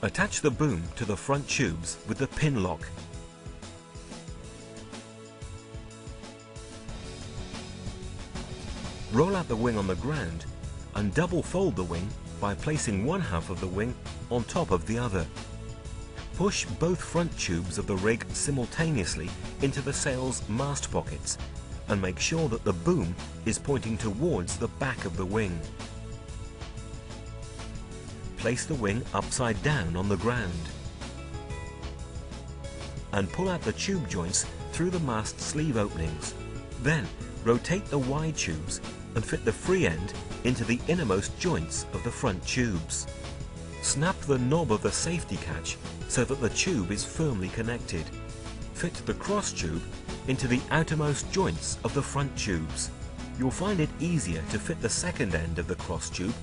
Attach the boom to the front tubes with the pin lock. Roll out the wing on the ground and double fold the wing by placing one half of the wing on top of the other. Push both front tubes of the rig simultaneously into the sail's mast pockets and make sure that the boom is pointing towards the back of the wing. Place the wing upside down on the ground and pull out the tube joints through the mast sleeve openings. Then rotate the wide tubes and fit the free end into the innermost joints of the front tubes. Snap the knob of the safety catch so that the tube is firmly connected. Fit the cross tube into the outermost joints of the front tubes. You'll find it easier to fit the second end of the cross tube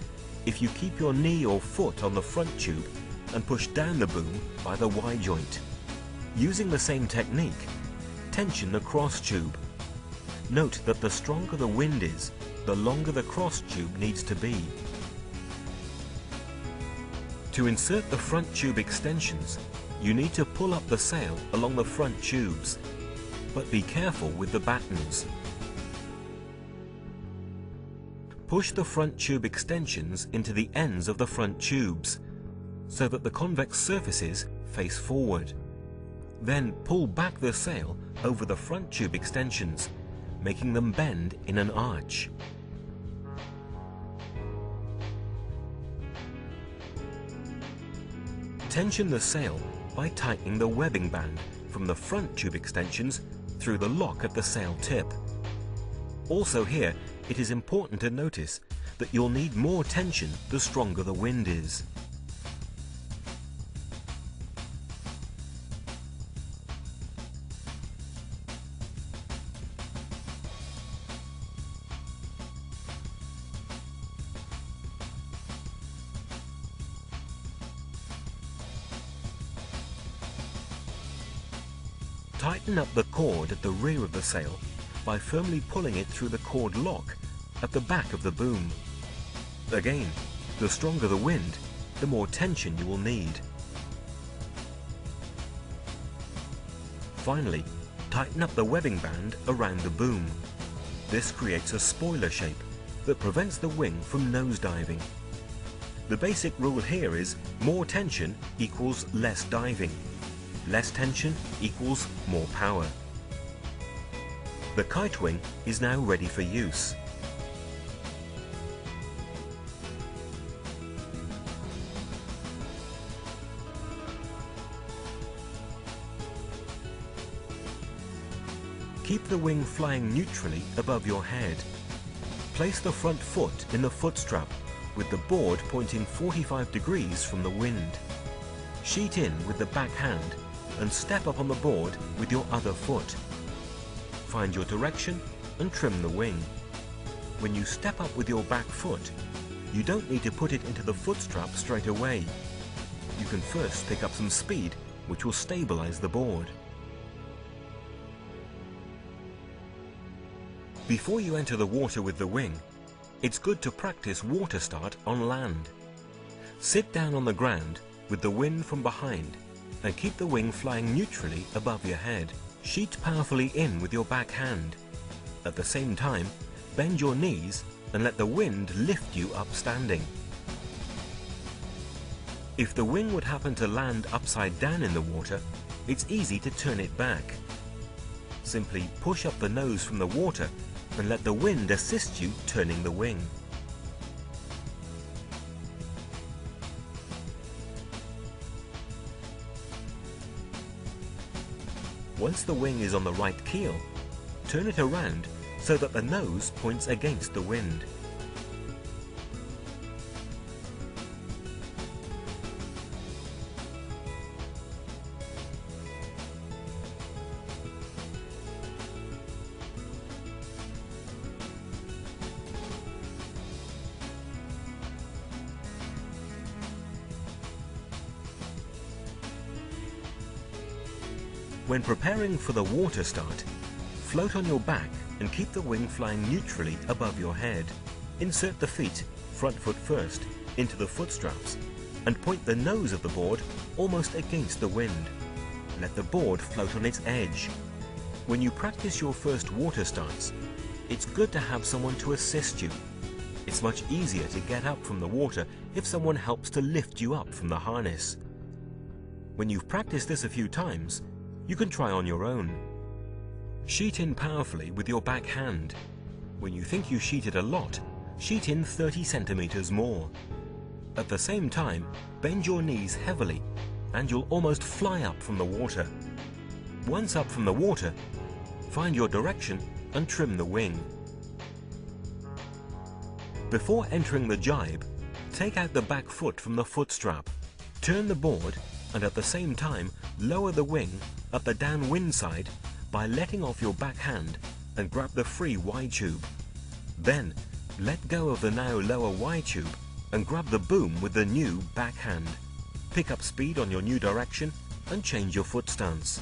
if you keep your knee or foot on the front tube and push down the boom by the Y joint. Using the same technique, tension the cross tube. Note that the stronger the wind is, the longer the cross tube needs to be. To insert the front tube extensions, you need to pull up the sail along the front tubes, but be careful with the battens. Push the front tube extensions into the ends of the front tubes, so that the convex surfaces face forward. Then pull back the sail over the front tube extensions, making them bend in an arch. Tension the sail by tightening the webbing band from the front tube extensions through the lock at the sail tip. Also here, it is important to notice that you'll need more tension the stronger the wind is. Tighten up the cord at the rear of the sail by firmly pulling it through the cord lock at the back of the boom. Again, the stronger the wind, the more tension you will need. Finally, tighten up the webbing band around the boom. This creates a spoiler shape that prevents the wing from nosediving. The basic rule here is more tension equals less diving. Less tension equals more power. The Kitewing is now ready for use. Keep the wing flying neutrally above your head. Place the front foot in the foot strap with the board pointing 45 degrees from the wind. Sheet in with the back hand and step up on the board with your other foot. Find your direction and trim the wing. When you step up with your back foot, you don't need to put it into the foot strap straight away. You can first pick up some speed, which will stabilize the board. Before you enter the water with the wing, it's good to practice water start on land. Sit down on the ground with the wind from behind and keep the wing flying neutrally above your head. Sheet powerfully in with your back hand. At the same time, bend your knees and let the wind lift you up standing. If the wing would happen to land upside down in the water, it's easy to turn it back. Simply push up the nose from the water and let the wind assist you turning the wing. Once the wing is on the right keel, turn it around so that the nose points against the wind. When preparing for the water start, float on your back and keep the wing flying neutrally above your head. Insert the feet, front foot first, into the foot straps and point the nose of the board almost against the wind. Let the board float on its edge. When you practice your first water starts, it's good to have someone to assist you. It's much easier to get up from the water if someone helps to lift you up from the harness. When you've practiced this a few times, you can try on your own. Sheet in powerfully with your back hand. When you think you sheeted a lot, sheet in 30 centimeters more. At the same time, bend your knees heavily and you'll almost fly up from the water. Once up from the water, find your direction and trim the wing. Before entering the jibe, take out the back foot from the foot strap, turn the board and at the same time lower the wing at the downwind side by letting off your back hand and grab the free Y tube. Then let go of the now lower Y tube and grab the boom with the new back hand. Pick up speed on your new direction and change your foot stance.